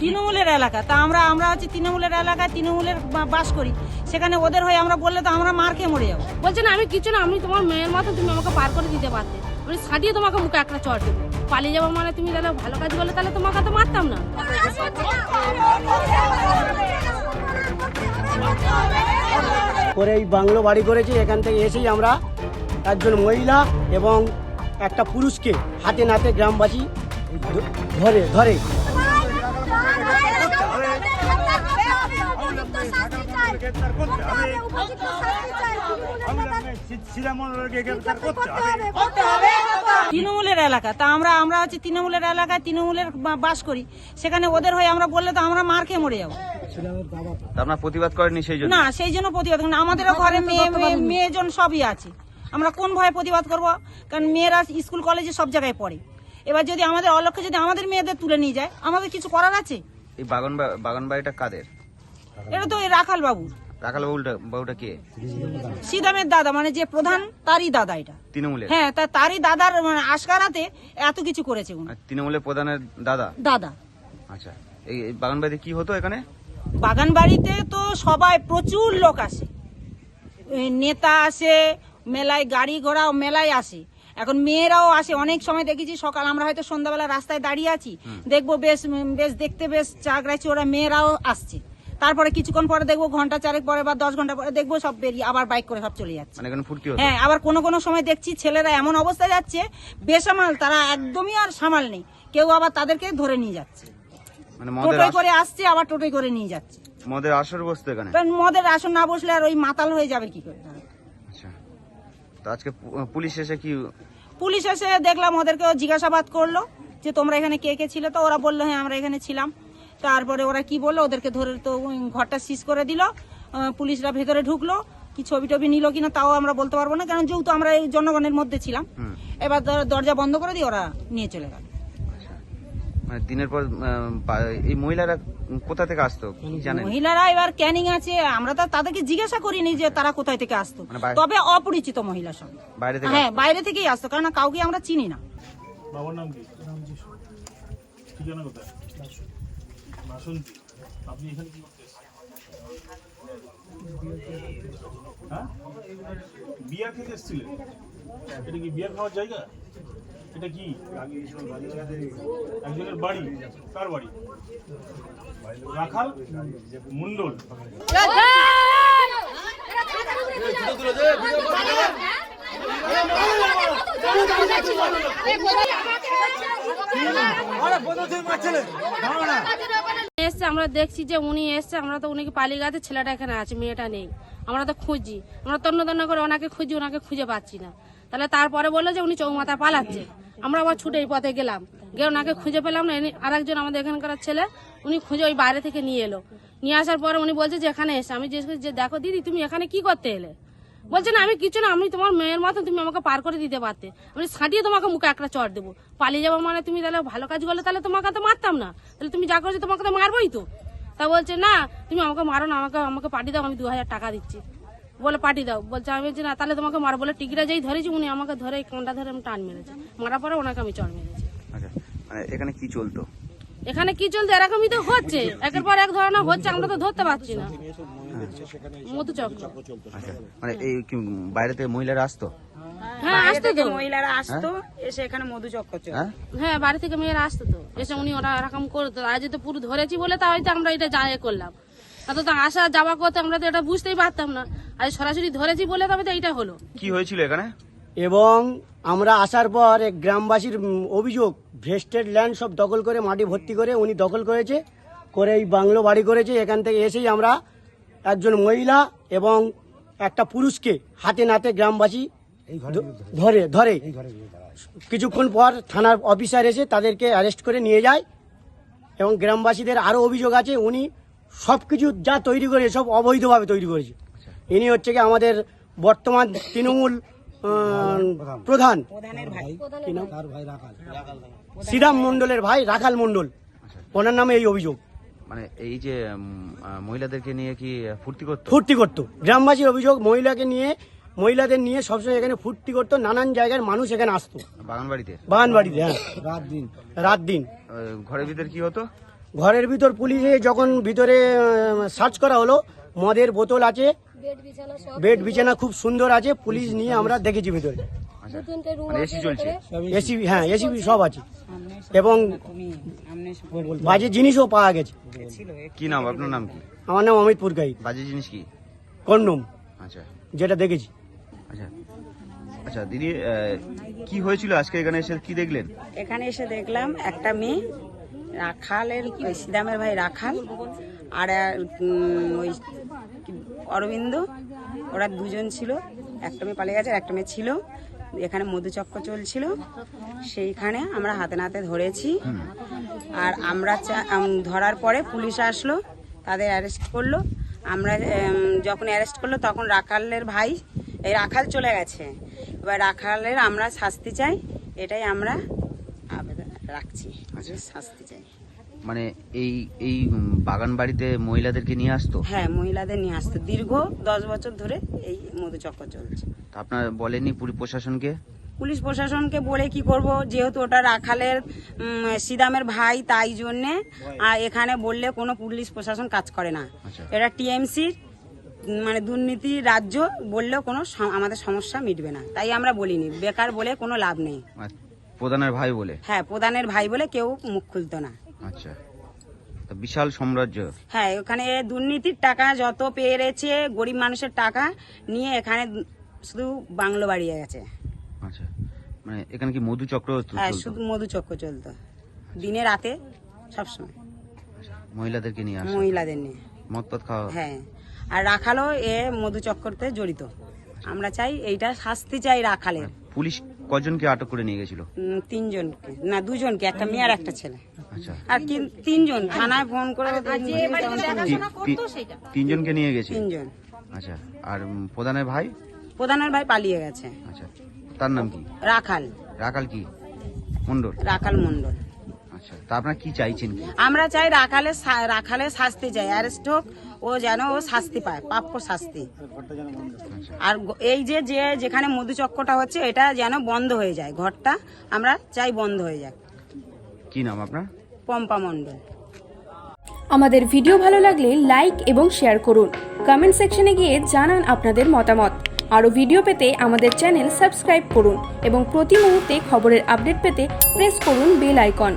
তৃণমূলের এলাকা তা আমরা হচ্ছে তৃণমূলের এলাকায় তৃণমূলের বাস করি, সেখানে ওদের হয়ে আমরা বললে তো আমরা মার খেয়ে মরে যাবো। বলছে না আমি কিছু না, আমি তোমার মেয়ের মতো, তুমি আমাকে পার করে দিতে পারতে, আমি ছাড়িয়ে তোমাকে মুখে একটা চড় দেবো, পালিয়ে যাবো মানে তুমি তাহলে ভালো কাজ বলে তাহলে তোমাকে তো মারতাম না। করে এই বাংলো বাড়ি করেছি, এখান থেকে এসেই আমরা একজন মহিলা এবং একটা পুরুষকে হাতে নাতে গ্রামবাসী ধরে ধরে তৃণমূলের এলাকা তা আমরা হচ্ছে তৃণমূলের এলাকায় তৃণমূলের বাস করি, সেখানে ওদের হয়ে আমরা বললে তো আমরা মার খেয়ে মরে যাবো। আপনারা প্রতিবাদ করেননি সেই জন্য? না, সেই জন্য প্রতিবাদ করি না। আমাদেরও ঘরে মেয়েজন সবই আছে, আমরা কোন ভয়ে প্রতিবাদ করব? কারণ মেয়েরা স্কুল কলেজে সব জায়গায় পড়ে। এবার যদি আমাদের অলক্ষ্যে যদি আমাদের মেয়েদের তুলে নিয়ে যায়, আমাদের কিছু করার আছে? এই বাগান বাড়িটা কাদের? এটা তো এই রাখাল বাবুর। রাখাল বাবুটা কে? সিদামের দাদা, মানে যে প্রধান তারই দাদা এটা। তৃণমূলের? হ্যাঁ, তারই দাদার মানে আশকারাতে এত কিছু করেছে উনি। তৃণমূলের প্রধানের দাদা? দাদা। আচ্ছা, এই বাগান বাড়িতে কি হতো এখানে? বাগান বাড়িতে তো সবাই প্রচুর লোক আসে, নেতা আসে, মেলায় গাড়ি ঘোড়া মেলায় আসে, এখন মেয়েরাও আসে। অনেক সময় দেখেছি সকাল আমরা হয়তো সন্ধ্যাবেলা রাস্তায় দাঁড়িয়ে আছি, দেখবো বেশ বেশ দেখতে বেশ চাকরাইছে, ওরা মেয়েরাও আসছে। তারপরে কিছুক্ষণ পরে দেখবো ঘন্টা চারেক পরে বা 10 ঘন্টা পরে দেখবো সব বেরিয়ে আবার বাইক করে সব চলে যাচ্ছে। হ্যাঁ, আবার কোনো সময় দেখছি ছেলেরা এমন অবস্থায় যাচ্ছে বেসামাল, তারা একদমই আর সামাল নেই, কেউ আবার তাদেরকে ধরে নিয়ে যাচ্ছে, টোটোয় করে আসছে আবার টোটোয় করে নিয়ে যাচ্ছে। মদের আসর বসতো এখানে? মদের আসর না বসলে আর ওই মাতাল হয়ে যাবে কি করে? আচ্ছা, তো আজকে পুলিশ এসে কি? পুলিশ এসে দেখলাম ওদেরকেও জিজ্ঞাসাবাদ করলো যে তোমরা এখানে কে কে ছিল, তো ওরা বললো হ্যাঁ আমরা এখানে ছিলাম। তারপরে ওরা কি বললো, ওদেরকে ধরে তো ঘরটা সিজ করে দিল, পুলিশরা ভেতরে ঢুকলো, কি ছবি টবি নিল কিনা তাও আমরা বলতে পারবো না, কারণ যেহেতু আমরা এই জনগণের মধ্যে ছিলাম। এবার দরজা বন্ধ করে দিয়ে ওরা নিয়ে চলে গেল। মানে দিনের পর এই মহিলারা কোথা থেকে আসতো জানেন? মহিলারা এবার ক্যানিং আছে, আমরা তো তাদেরকে জিজ্ঞাসা করিনি যে তারা কোথায় থেকে আসতো, তবে অপরিচিত মহিলা সব হ্যাঁ বাইরে থেকেই আসতো, কারণ কাউকে আমরা চিনি না। বাবার নাম কি? ঠিকানা কোথায়? বাসন্তী। আপনি এখানে কি করতে এসেছেন? হ্যাঁ, বিয়ার খেতে এসেছিলেন? এটা কি বিয়ার খাওয়ার জায়গা? এটা কি একজনের বাড়ি? কার বাড়ি? রাখাল মন্ডল। এসছে, আমরা দেখছি যে উনি এসছে, আমরা তো উনি পালিয়ে গেছে, ছেলেটা এখানে আছে, মেয়েটা নেই, আমরা তো খুঁজি, আমরা তন্ন করে ওনাকে খুঁজি, ওনাকে খুঁজে পাচ্ছি না। তাহলে তারপরে বললো যে উনি চৌমাথা পালাচ্ছে, আমরা আবার ছুটে এই পথে গেলাম, গিয়ে ওনাকে খুঁজে পেলাম না। আরেকজন আমাদের এখানকার ছেলে, উনি খুঁজে ওই বাইরে থেকে নিয়ে এলো, নিয়ে আসার পরে উনি বলছে যে এখানে এসে, আমি জিজ্ঞেস করছি যে দেখো দিদি তুমি এখানে কি করতে এলে? বলছে না আমি কিছু না, আমি তোমার মেয়ের মতো, তুমি আমাকে পার করে দিতে পারতে, আমি ছাড়িয়ে তোমাকে মুখে একটা চড় দেবো, পালিয়ে যাবো মানে তুমি তাহলে ভালো কাজ করলে তাহলে তোমাকে তো মারতাম না, তাহলে তুমি যা করছো তোমাকে তো মারবোই তো। তা বলছে না তুমি আমাকে মারো না, আমাকে পাঠিয়ে দাও, আমি 2000 টাকা দিচ্ছি, বলে পাঠিয়ে দাও। বলছে আমি বলছি না তাহলে তোমাকে মারো, বলে টিকিটা যেই ধরেছি উনি আমাকে ধরে কাঁটা ধরে আমি টান মেরেছি, মারার পরে ওনাকে আমি চড় মেরেছি। এখানে কি চলতো? এখানে কি চলতো এরকমই তো হচ্ছে, একের পর এক ধরনের হচ্ছে, আমরা তো ধরতে পারছি না। মধুচক্র। আচ্ছা, মানে এই কি বাইরে থেকে মহিলারা আসতো? হ্যাঁ আসতো তো, মহিলারা আসতো এসে এখানে মধুচক্র চলতো। হ্যাঁ বাড়ি থেকে মেয়েরা আসতো তো, এসে উনি ওরা এরকম করতো। আজ তো পুরো ধরেছি বলে তা হয়তো আমরা এটা যা করলাম, তো আসা যাওয়া করতে আমরা তো এটা বুঝতেই পারতাম না, আজ সরাসরি ধরেছি বলে তবে তো এইটা হলো। কি হয়েছিল এখানে? এবং আমরা আসার পর এক গ্রামবাসীর অভিযোগ, ভেস্টেড ল্যান্ড সব দখল করে মাটি ভর্তি করে উনি দখল করেছে, করে এই বাংলো বাড়ি করেছে। এখান থেকে এসেই আমরা একজন মহিলা এবং একটা পুরুষকে হাতে নাতে গ্রামবাসী ধরে ধরে কিছুক্ষণ পর থানার অফিসার এসে তাদেরকে অ্যারেস্ট করে নিয়ে যায়। এবং গ্রামবাসীদের আরও অভিযোগ আছে, উনি সব কিছু যা তৈরি করে সব অবৈধভাবে তৈরি করেছে। ইনি হচ্ছে কি আমাদের বর্তমান তৃণমূল প্রধান শ্রীরাম মন্ডলের ভাই রাখাল মন্ডল, ওনার নামে এই অভিযোগ। মানে এই যে মহিলাদেরকে নিয়ে কি ফুর্তি করতো? ফুর্তি করতো। গ্রামবাসীর অভিযোগ, মহিলাদের নিয়ে সবসময় এখানে ফুর্তি করতো, নানান জায়গার মানুষ এখানে আসতো। বাগানবাড়িতে হ্যাঁ, রাত দিন। ঘরের ভিতর কি হতো? ঘরের ভিতর পুলিশে যখন ভিতরে সার্চ করা হলো, মদের বোতল আছে, বেড বিছানা খুব সুন্দর আছে, পুলিশ নিয়ে আমরা দেখেছি ভিতরে। আচ্ছা, মানে এসি চলছে? এসি, হ্যাঁ এসি সব আছে, এবং বাজে জিনিসও পাওয়া গেছে। কি নাম, আপনার নাম কি? আমার নাম অমিত পুরকাই। বাজে জিনিস কি? কন্ডম, আচ্ছা যেটা দেখেছি। আচ্ছা আচ্ছা দিদি, কি হয়েছিল আজকে এখানে এসে, কি দেখলেন? এখানে এসে দেখলাম একটা মেয়ে, রাখালের ওই সিদামের ভাই রাখাল আর ওই অরবিন্দ, ওরা দুজন ছিল। একটা মেয়ে পালিয়ে গেছে, একটা মেয়ে ছিল। এখানে মধুচক্র চলছিল, সেইখানে আমরা হাতে নাতে ধরেছি। আর আমরা ধরার পরে পুলিশ আসলো, তাদের অ্যারেস্ট করলো। আমরা যখন অ্যারেস্ট করলো তখন রাখালের ভাই, এই রাখাল চলে গেছে। এবার রাখালের আমরা শাস্তি চাই, এটাই আমরা আবেদন রাখছি, যে শাস্তি চাই। মানে এই বাগান বাড়িতে মহিলাদেরকে নিয়ে আসতো? হ্যাঁ, মহিলাদের নিয়ে আসতো। দীর্ঘ 10 বছর ধরে এই মধুচক্র চলছে। তা আপনার বলেননি পুলিশ প্রশাসনকে? পুলিশ প্রশাসনকে বলে কি করব, যেহেতু ওটা রাখালের সিদামের ভাই, তাই জন্যে এখানে বললে কোনো পুলিশ প্রশাসন কাজ করে না। আচ্ছা। এটা টিএমসির মানে দুর্নীতি রাজ্য, বললেও কোনো আমাদের সমস্যা মিটবে না, তাই আমরা বলিনি। বেকার বলে কোনো লাভ নেই। প্রধানের ভাই বলে? হ্যাঁ, প্রধানের ভাই বলে কেউ মুখ খুলতো না। আচ্ছা, তা বিশাল সাম্রাজ্য। হ্যাঁ, ওখানে দুর্নীতির টাকা যত পেরেছে, গরিব মানুষের টাকা নিয়ে এখানে শুধু বাংলো বাড়িয়ে গেছে। আচ্ছা, মানে এখানে কি মধুচক্র চলতো? হ্যাঁ, শুধু মধুচক্র চলতো, দিনে রাতে সবসময়। আচ্ছা, মহিলাদেরকে নিয়ে আসতো? মহিলাদের নিয়ে মদ পদ খাওয়া? হ্যাঁ, আর রাখালও মধুচক্রতে জড়িত। আমরা চাই এইটা শাস্তি চাই রাখালের। পুলিশ কজনকে আটক করে নিয়ে গেছিল? 3 জনকে, না 2 জনকে, একটা মেয়ে আর একটা ছেলে। আচ্ছা, আর 3 জন থানায় ফোন করে তিনজনকে নিয়ে গেছে? 3 জন। আচ্ছা, আর প্রধানের ভাই? প্রধানের ভাই পালিয়ে গেছে। আচ্ছা, তার নাম কি? রাখাল। রাখাল কি মন্ডল? রাখাল মন্ডল। আচ্ছা, তা আপনারা কি চাইছেন কি? আমরা চাই রাখালের শাস্তি চাই, অ্যারেস্ট হোক, ও যেন ও শাস্তি পায়, প্রাপ্য শাস্তি। আর এই যে যেখানে মধুচক্রটা হচ্ছে, এটা যেন বন্ধ হয়ে যায়, ঘরটা আমরা চাই বন্ধ হয়ে যাক। কি নাম আপনার? পম্পা মন্ডল। আমাদের ভিডিও ভালো লাগলে লাইক এবং শেয়ার করুন। কমেন্ট সেকশনে গিয়ে জানান আপনাদের মতামত। আরও ভিডিও পেতে আমাদের চ্যানেল সাবস্ক্রাইব করুন এবং প্রতি মুহূর্তে খবরের আপডেট পেতে প্রেস করুন বেল আইকন।